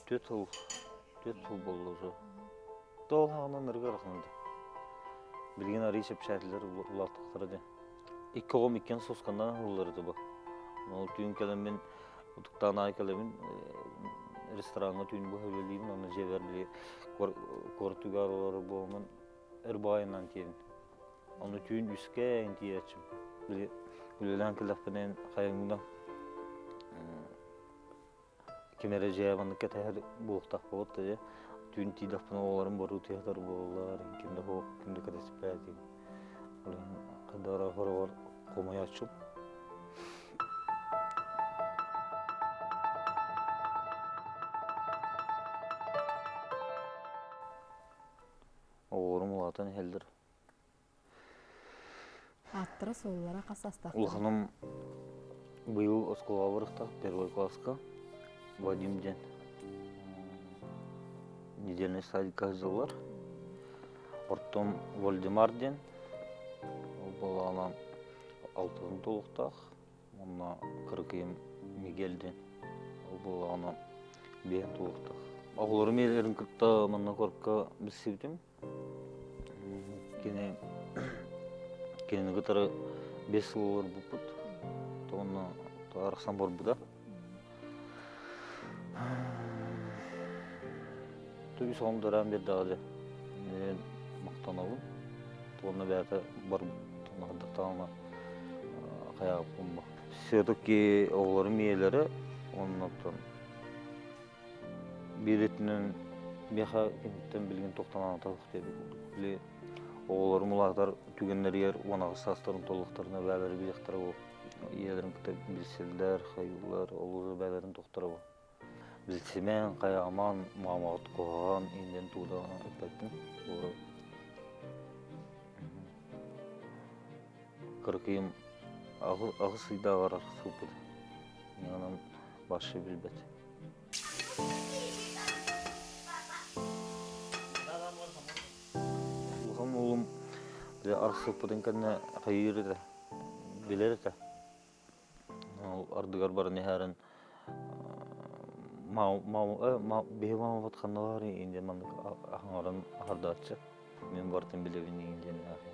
Төт ул болду уже. Дол ханын ыргы рахмады. Билген арыйшып шәһәрләр улаттыктыр ди. 2 соскандан улларды бу. Ол түйін келем мен утуктан ай келем ресторанга түйін бу хәлелим, аны жебер биле кортугалар болман ырбайынан тиен. Аны түйін үскә интиячым. Биле үлелән келәпнен кайымдан кемере жаябаны кетер буктак болот да. Түйін тидапны оларын бару театр болалар, кимде хо, кимде кадеспәди. Олен кадара хорор комай ачып. Оларым улатан хелдер. Аттыра соллара касастак. Улханым быйыл оскола барыкта, первый класска. Вадим ден. Недельный садикка жылар. Ортом Вольдемар ден. Ол была она 6 толуктак. Онна 40 Мигель ден. Ол была она 5 толуктак. Оглору мелерин кытта манна корпка билсибдим. Кene гытары 5 жыллар бупут. Тонна тарахсан бар буда. Төбі соң дөрәм берді ады. Мен мақтанауым. Тонна бәті бар тоннағдықтағына қаяғып қомба. Все-таки оғылары мейелері, оннаттан беретінен беха кенттен білген тоқтананы тауық деді. Біле оғылары мұлақтар түгенлер ер, онағы састарын толықтарына бәлері білектері ол. Елерін күтіп білселдер, қайылар, оғылы бәлерін тоқтары ол. Билсемен, қайаман, мамағыт қоған, инден туғдағына өтпәттін. Олары қырқиым ағы сыйдағар арқысы өппеді. Менің башы білбәді. Олғам олым арқысы өппеден кәдіне қайыр еді, білер еді. Ардығар барын ехәрін беймама батқандар инде мандык ахаңаран ахардачы. Мен бартын билебин инден ахын.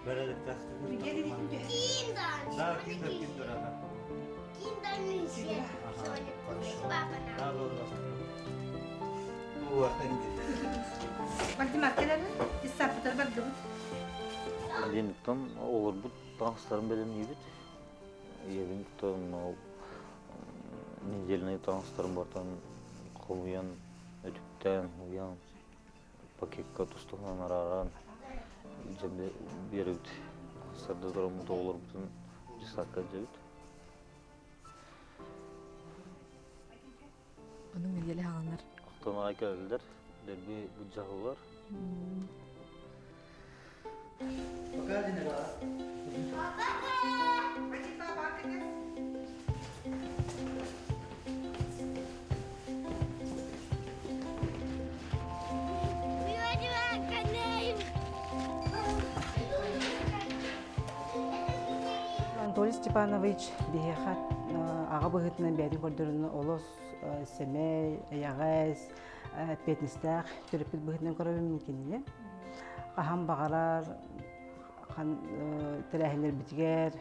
Böyle tasdik. Да, Киндер. Киндер Да, doğru. Bu vartan Bakti markeleri isapıtır bakdı. Лендіктен олар бұд таңыстарын бәлем ебет. Ебіндіктен недельный таңыстарын бартан қомуян, өтіптен, уян, пакетка тұстығынан араран, жемде беруд. Сарды дұрымды олар бұдың жисаққа жебет. Оның елі ағанар. Ақтан айкәлдер, дәрбе бұд жағылар. Bakar dine bak. Анатолий Степанович бияхат аға бұғытынан бәрі көрдіріні олос, семей, аяғыз, петністақ, түріпіт бұғытынан көрі мүмкініне. Қахам бағарар, тәрәхілер бітігер,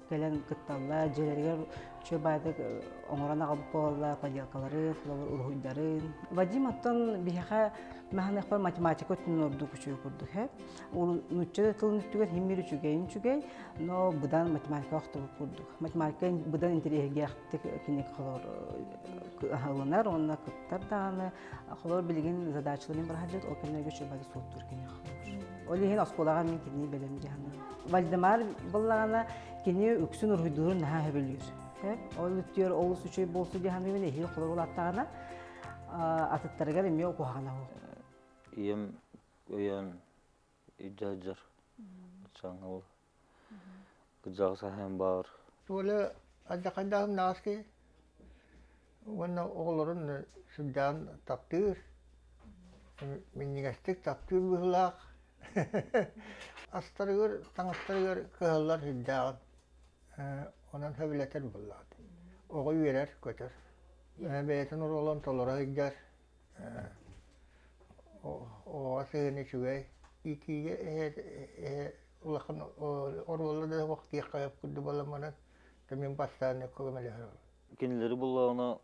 кәлін күтталла, желергер чөй байдық оңыран ағып болла, поделкаларын, фловар ұрғыдарын. Вадим аттан бияха мәханық бар математика өттінің орды күші көрдік. Ол нүтчеді тылын үттігер, химмер үчігейін чүгей, но бұдан математика оқтығы көрдік. Математика бұдан интерьерге ақтық кенек қалар ғалынар, онына күттар дағаны, қалар білген задачылымен бір хаджет, ол кәнерге чөй байды соттыр кенек қалар. Ол еген асқолаға мен кеней бәлем жағаны. Вальдемар болағана кеней үксін ұрғыдығыр наға хөбілер. Ол үттер олыс үшөй болсы жағаны мен ехе қолар ол аттағана атыттарығар еме оқуғана ол. Ем өйен иджаджар чаңыл кыджағы сахен бар. Tuolle ajakandahum naaski. Wanna oğulların sübdan taptır. Minnigastik taptır bıhlak. Astarıgır, tanıstırıgır kıhallar hiddağın. Ondan höbületer bulladı. Oğu verer, götür. Beytin olan tolara gider. Oğa sığını çüvey. İkiye ulakın orvalı da vakti yakayıp kudu balamanın. Demin başlarına koymalı. Kendileri bullağına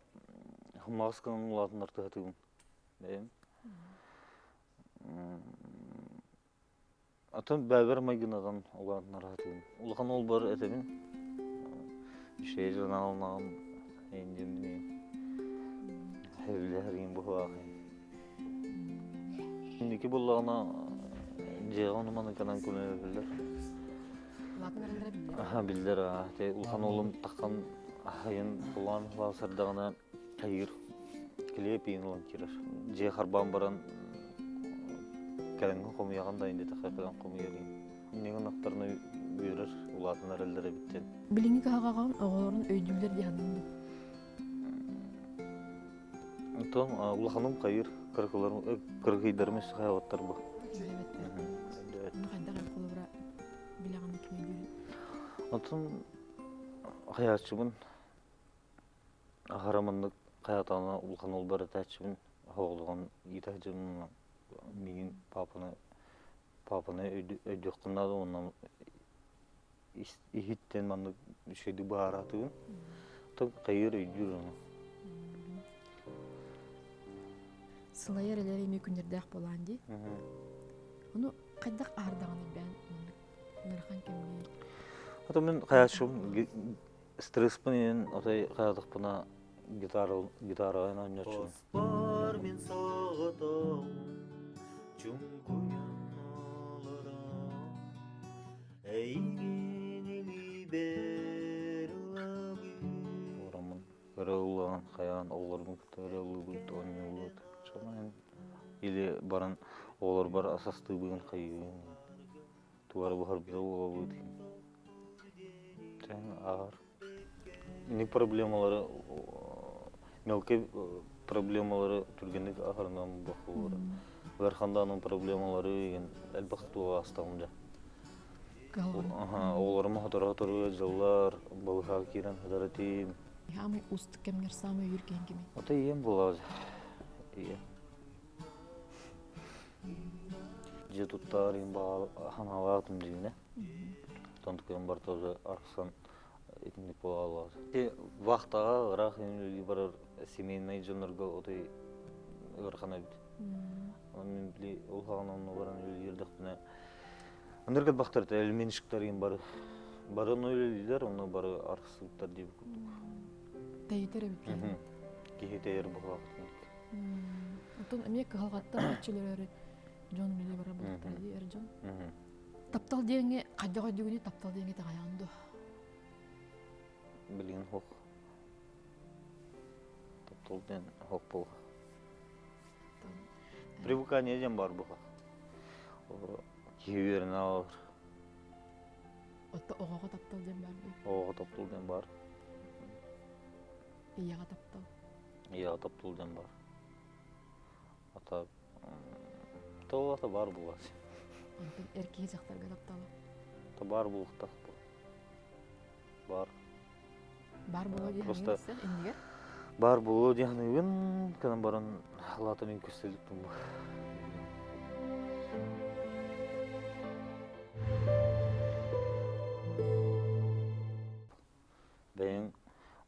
maskanın ulatınlar tıhatığım. Benim. Atan bäber maygınadan ulatınlar tıhatığım. Ulakan ol bar etemin. Şey jana alnağın endimini. Hevlerin bu vakı. Şimdiki bullağına Ceyhan umanı kanan kullanabilirler. Латын аралары билер. Aha bildiler ha. Ulakan oğlum takkan ahayın bulan vasırdağına hayır. Kilep yiyin olan kirer. Cey harban baran kalengin komu yağında indi takakadan komu yerin. Neğin aktarına büyürür. Ulatın arallara bitten. Билинги кахаган оголорун өйдүлер диһанын. Tom ulakanım kayır. Kırkıydarmış hayatlar bu. Evet. Кайдаган колобра билеган кимедүр. Atın hayatçımın haramanlık hayatına ulkan ol bara tәчібін hoğluğun yitahcımın menin papana ödüqtınladı ondan ihitten manlık şeydi baharatığın. Tabi kayır öydür onu. Сылайыр элери эми күндердәк болан ди. Ону кайдак ардаган бен нархан кемге. Ata men hayatçım stres penen atay hayatık buna gitara oynayacağım. Var min sağıdım Cumkuyan olaram Eğinili berlabi Oramın göre ulan hayan oğlarımın göre ulugut oynuyorlar. Çamayan ili baran oğlar bar asastığı bugün kayıyor. Tuvar bu harbi oğlu değil. Sen ağır. Ne проблемалары мелкий проблемалары түргенlik ahırından bakılır. Verhandanın проблемалары egen elbette o astamda. Aha, oğlarıma hatırlatır yıllar, balığa kiren hadaratım. Хамы уст кемгер самы юрген кими. Ota iyiyim bulaz. İyi. Je tuttarım bağ hanavatım diyene. Tantıkım bartoza arksan etnik bolalaz. Vaqtaga raq bir семейный жөнөргө отой ырхана бит. Мен били ул ханымны баран yerdik bine. Анырга бактар элменшиктер бар. Барын öylediler, onu bari arkasılıklar diye kurduk. Тәйтер бит. Кихетер bu vaqtın. Отон эме калгатта бачылары Джон мили бара бултайды Эржон. Таптал деңе кайдага дүгүнү таптал деңе таянды. Bilgin hok. Toptolden hok bu. Привыкание дем бар bu. Киверин алыр. Отто огого таптал дем барбы. Oğa toptolden бар. Ияга таптал. Ya toptolden бар. Ата Тоғата бар bu. Антон эркеги жактарга тапталы. Та бар булыкта. Бар. Бар боло дей Просто- хангерсен эндиге. Бар bu diyhanıgın kanın baran halata men kösteliktim bu. Ben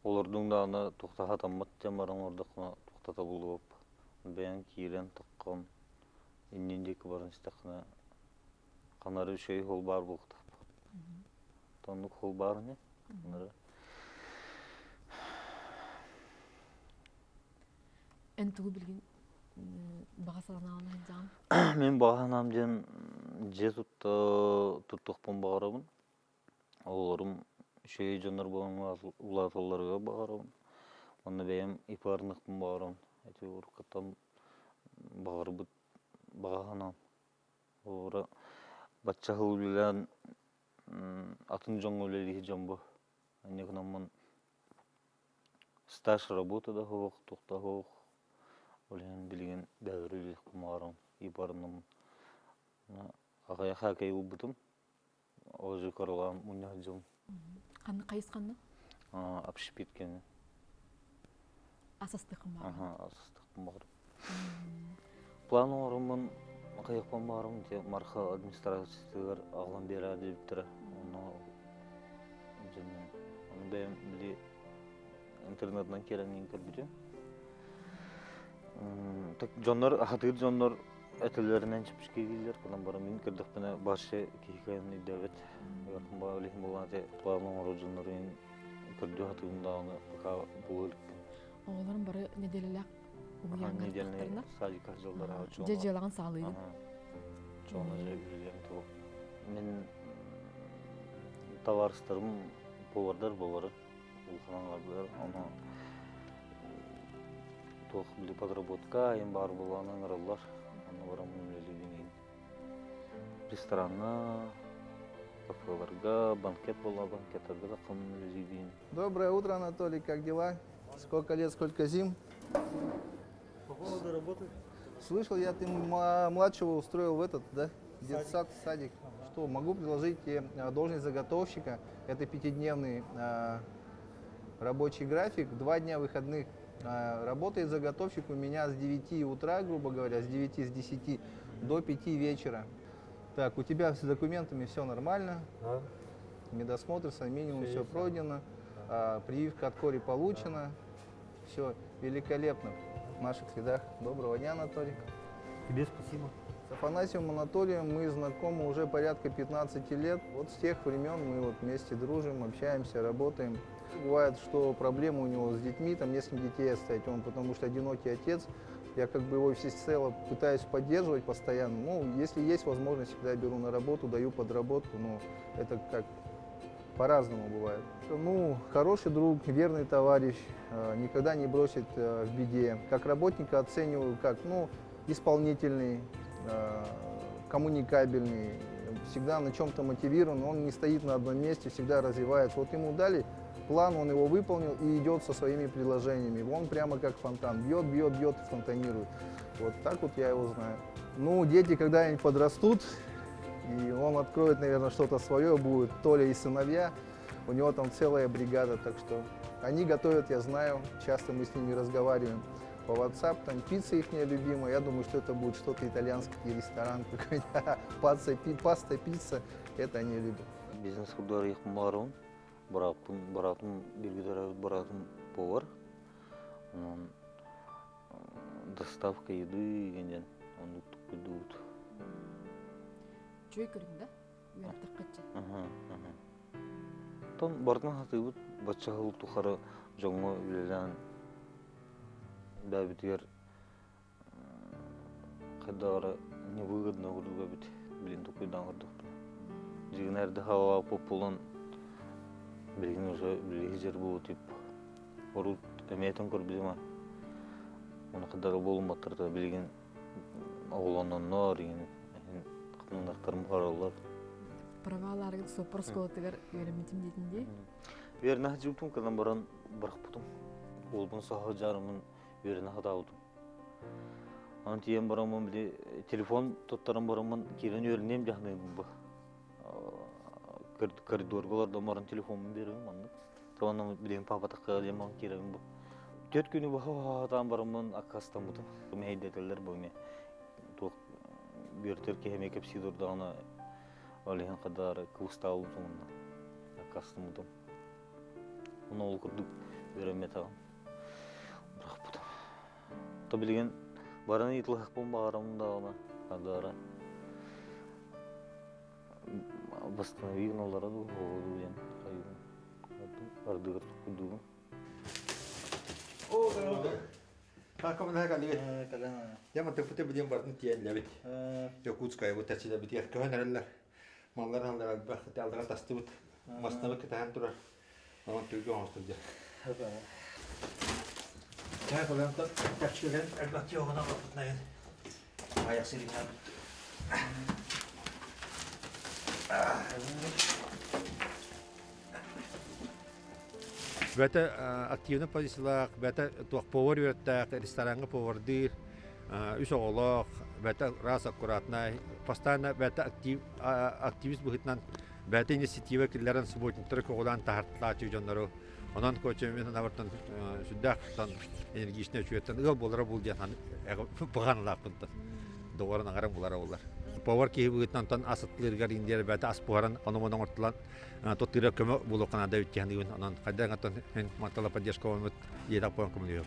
olurdun dağına toqtaha tammat den baran ordaqna toqtata bulup. Ben kiren taqqan innindeki baran istakna kanarı şey hol bar bulukta. Tonluk hol bar ne? Kanarı. Энтугу билген багасаланааны жан. Мен бағанамден же тұттықпын бағарабын. Оларым шей жанар болған улатыларға бағарабын. Оны бәйім ипарнықпын бағарабын. Әте ұрқаттан бағарбыт бағанам. Олары батчағы өлілен атын жоң өлелі жамбы. Әнекінамын стаж работада хоқ, тоқта хоқ. Olen bilgen bäwrülik kumarım, ibarnım. Ағая хакай убутум. Ожи корылам уннахджум. Қанны қайысқанны? Апшып кеткен. Асастықын бар. Асыстықпын бар. План орымын қайықпан барым. Марха администрациялар ағылан бері әдебіптірі. Оны бәйім біле интернетнан керенген көрбіде. Жонлар, хатыр жонлар әтелерінен чіпішке келдер. Бұдан бары мен кірдік бұны баршы кейкайын үйдәвет. Ярқын ба өлейін болғанаты планың оры жонларын көрді хатырындағыны бұқа бұғылықпын. Оғыларын бары неделеләк ұғыянғар Неделіне садика жылдар ағычуға. Жежелаған сағылыйды. Жоғына жай білген тұғы. Мен товарыстарым повардар болары. Улханан ғабылар. Оны тоқ білі подработка, ең бар болғанын ұралар. Оны барам мүлелігінен. Ресторанна, кафеларға, банкет бола, банкеттерді да қым мүлелігінен. Доброе утро, Анатолий, как дела? Сколько лет, сколько зим? По поводу работы? Слышал, ты младшего устроил в этот, да? Детсад, садик. Что, могу предложить тебе должность заготовщика. Это 5-дневный рабочий график, 2 дня выходных. Работает заготовщик у меня с 9 утра, грубо говоря, с 9, с 10 до 5 вечера. Так, у тебя с документами все нормально. Да. Медосмотр, минимум Всё все есть. пройдено. Прививка от кори получена. Все великолепно в наших следах. Доброго дня, Анатолий. Тебе спасибо. С Афанасием Анатолием мы знакомы уже порядка 15 лет. Вот с тех времен мы вот вместе дружим, общаемся, работаем. Бывает, что проблемы у него с детьми, там несколько детей оставить, он потому что одинокий отец. Я как бы его всецело пытаюсь поддерживать постоянно. Ну, если есть возможность, всегда беру на работу, даю подработку, но это как по-разному бывает. Ну, хороший друг, верный товарищ, никогда не бросит в беде. Как работника оцениваю как, ну, исполнительный, коммуникабельный, всегда на чем-то мотивирован, он не стоит на одном месте, всегда развивается. Вот ему дали план, он его выполнил и идет со своими предложениями. Он прямо как фонтан, бьет, бьет, бьет и фонтанирует. Вот так вот я его знаю. Ну, дети когда-нибудь подрастут, и он откроет, наверное, что-то свое, будет Толя и сыновья. У него там целая бригада, так что они готовят, я знаю, часто мы с ними разговариваем по WhatsApp, там пицца их любимая, я думаю, что это будет что-то итальянский ресторан какой-то, паста, пицца, это они любят. Бизнес курдары их барым, баратым белгілері баратым повар. Onun доставка еды генден, onu tutkuduğut. Чөй көріңді? Үйерттік қытчы. Тон бартын хатыбыт батча хыл тухары жоңго үлелен бәбітер қайдары невыгодно көрдігі бит білін тұқыйдан көрдіқпін. Жігін әрді хава популан білген уже білгі жер бұл тип орут әмейтін көрбізі ма. Оны қайдары болын баттырды білген оғыланнан нар қытыңдақтарым қаралар. Праваларың сопырс қолатығар үйеріметім дейтінде? Үйеріне жібітім қадан баран бірақ бұтым. Олбын саға жарымын үйеріне қада аудым. Аны тиен барамын біле телефон тоттарым барамын керен үйерінем жағнайым бұл. Коридорғаларда баран телефонын беруім аңды. Таваннан білеген папатаққа әлеман керем бұл. 4 күні бағадан барамын аққастан бұтым. Мен әйдетелер бұл мен. Бертер кеме кепсидордағына Олеген қадары кылыстауым соңында. Аққастым бұтым. Оны ол күрдік өреме тағым. Бірақ бұтым. Та білген бараны етіліқпен бағарамындағына қадары. Восстановиген олары да оғылы өйен. Ардығыр күрдігім. Как мы говорили, я мы так потом будем бартный тень левит. Якутская вот эти левит, я кого-то маллар алдар бахты алдыра тастыбыт. Маснабы кетен тура. Маман түгө оңстырды. Я колам так такчылен албат жогуна бапытнайын. Аяк сиринен. Бәті активны позициялақ, бәті туақ повар өттәқ, ресторанға повардыр. үс оголок бәтә раз аккуратный постоянно бәтә активист бухитнан бәтә инициатива килләрен субботниктер коголан тахартлачы жоннору онан көчөмен навартан сүддактан энергичне чуеттан ыл болара бул дихан баганлапынта дооран агара булара булар повар ки бухитнан тан асытлыргар индер бәтә аспоран ономон ортылан тоттыра көмө булукана да үткәндигин онан кадагатан матала поддержка онмут едак пон коммуният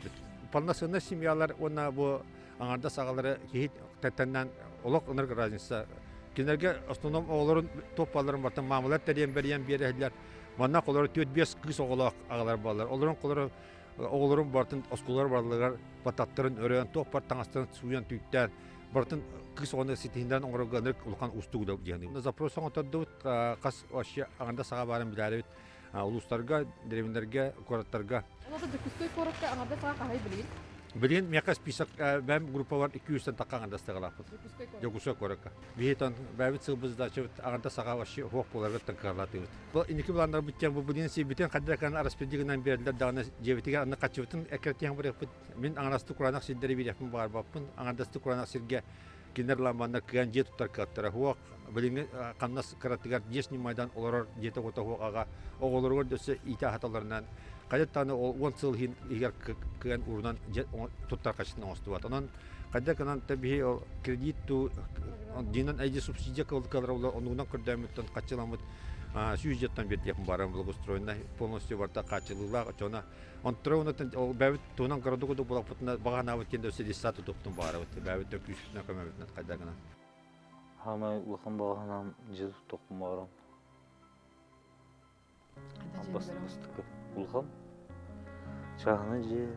полноценный семьялар онна бу аңарда сагалары кихит тәттәннән олок ыныр разница кинерге основном оголорун топпаларын бартан мамулат тәрен берен берәһләр манна колор 4-5 кыз оголак агалар балар олорун колор оголорун бартын оскулар барлыгар пататтарын өрән топпар таңастан суян түттәр бартын кыз оны ситиндән оңроганы улкан устугда дигән. Запросын отадыт кас вообще аңарда сага барын биләр бит улустарга, деревнәргә, городтарга. Олады дикүскөй коракка аңарда сага кахай билин. Билин мека список бәм группа бар 200 тан стагалапты. Дикүскөй коракка. Битан бәбит сыбызда чыгып аңарда сага вообще хок буларга таңкарлаты. Бу инеки буландар биткән бу билин си битен каддакан распределениен бердиләр даны җебитегә аны качыбытын әкертән бер мен аңарасты куранак сиддәре бирәпмен бар баппын аңардасты куранак сиргә кинерламанна кыган жет туттар каттара хуак билин каннас каратыгар дешни майдан олар жете гота хуага оголоргор дөсө ите хаталарынан кадеттаны ол 10 жыл егер кыган урунан туттар качтын остубат анан каддаканан таби кредит ту динан айди субсидия калдыкалар онунан көрдөмөттөн качыламыт сюжеттан бердеп барам благоустроена полностью варта качылыла чона он троунатын ол бәвит тунан городугу булапытна багана өткөндө седисату топтун бары өтө бәвит төкүшүнө көмөбүтнө кайдагана Хамай улхан баганам жез токум барам. Бастыкы улхан. Чагыны же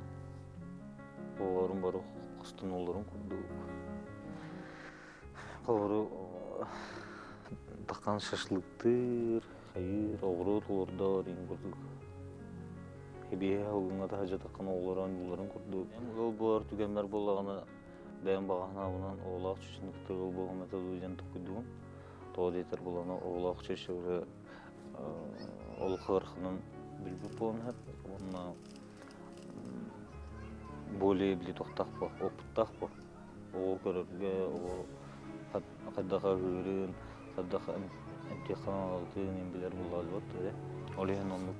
олорун бару кыстын олорун курду. Колору такан шашлыктыр, хайыр, огрот олордор ингурдук. Хебие аугунга да хажа такан олорун курдук. Ол болар түгенмер боллагана бәйін бағана бұнан оғылақ чүшінікті ол болған методуден тұқыдуым. Тоғдетер боланы оғылақ чүшігі ол қырқының білбіп болын әп. Онына более білі тоқтақ ба, опыттақ ба. Оғыл көрерге, қаддаға көрін, қаддаға әмтеқан алтын ембелер болғалы бат. Олеген оны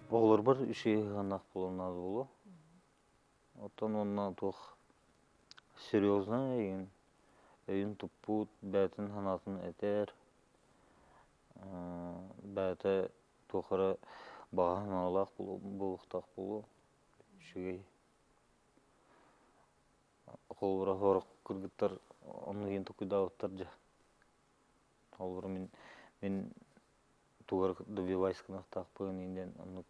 Оғылар бар үші ғанақ болынады болу. Оттан онна тоқ серьезна еген. Еген тұппут, бәтін ханатын әтер. Бәті тоқыры баған алақ болуқтақ болу. Үшігей. Қолбыра хорық күргіттар, оны еген тұқыдағыттар жа. Қолбыра мен туғар добивайсканақ тақпығын енден оны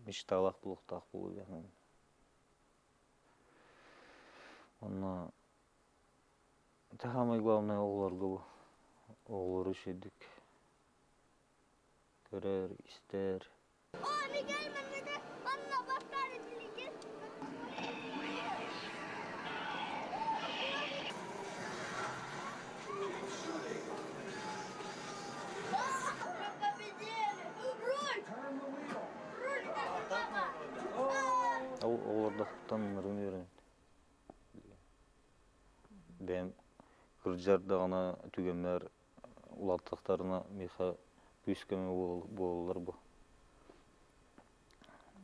мечталах плохтах был я. Он это самое главное оғларга оғлар üşедик. Көрер, истер. Олардақтан ырын өрін. Бәм кырджардағына түгенмер улаттықтарына меха пүйскеме болылар бұл.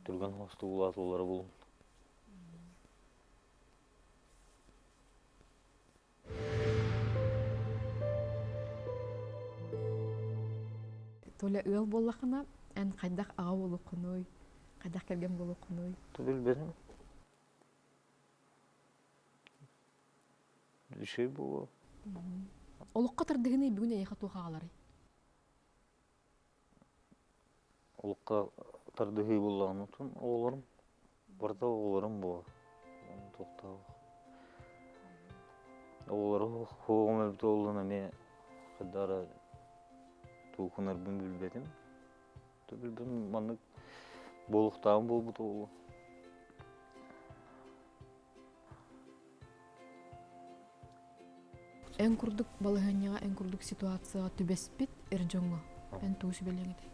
Түрген хосты улатылары бұл. Толя ыл боллақына ән қайдақ аға болу құной. Қайдақ келген болу құной. Түбіл берем. Düşey bu. Олыққа тұрдығыны бүгін әйіға туға қалары? Олыққа тұрдығы болағын ұтын оғыларым. Барда оғыларым бұл. Тоқтау. Оғылары хоғым әлбіті олығын әме қадара туғынар бұн білбедім. Түбілбім маңық болықтағым бол бұты олы. Эн курдук балыгынняга, эн курдук ситуацияга түбеспит эржоңго. Эн туус белеңеди.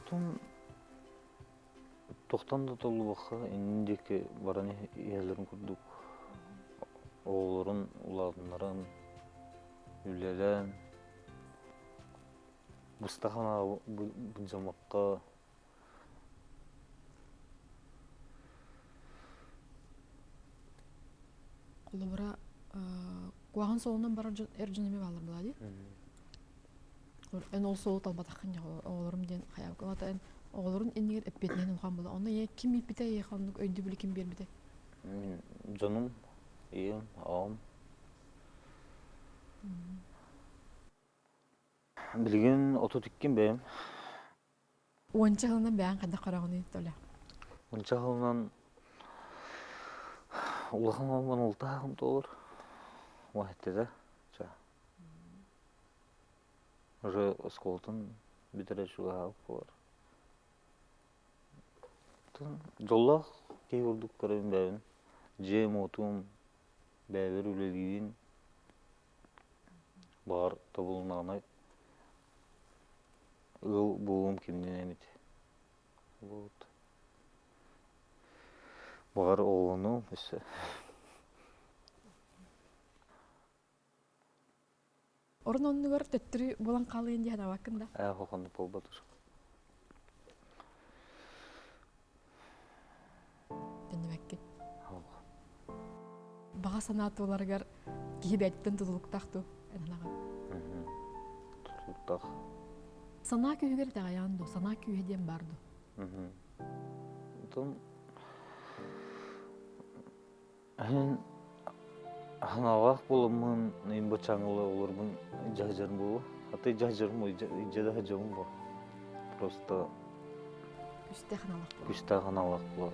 Тун Тоқтан да толы баққа, ендекі баран иелерін күрдік. Оғыларын, ұладынларын, үлелен. Бұстақана бұнжамаққа. Олыбыра куағын соғынан бара әржінеме балыр болады. Эн ол соғы талбатаққан жағы оғылырым ден қаяу. Оғылырын енігер әппетінен ұлған болды. Оны кім еппеті еқанлық өйді білі кім бербеді? Мен жаным, ием, ағам. Білген оту тіккен бәйім. Онча ғылынан бәйін қадда қарағын еді олы. Онча ғылынан улахан алған ұлта ағым толыр. Уақытты да. Уже осколтын бітірі шуға ағып болар. Жоллақ кей көрдік көрем бәйін. Жем отуым бәйбір үлелгейін. Бар табылын ағынай. Ыл бұғым кемден әмет. Бар оғыны өсі. Орын оны көріп төттірі болан қалайын дейін авақында. Қоқанды бол батыр. Дәнебәкке. Баға санаты оларғар кейі бәттен тұтылықтақты әнаға. Тұтылықтақ. Сана күйігер тәғаянды, сана күйеден барды. Әйін Ханавақ болымын, ең бачаңылы олармын жайжарым болу. Аты жайжарым ой, жада хажамым бол. Просто Күсті қаналақ болды. күшті ханавақ болу.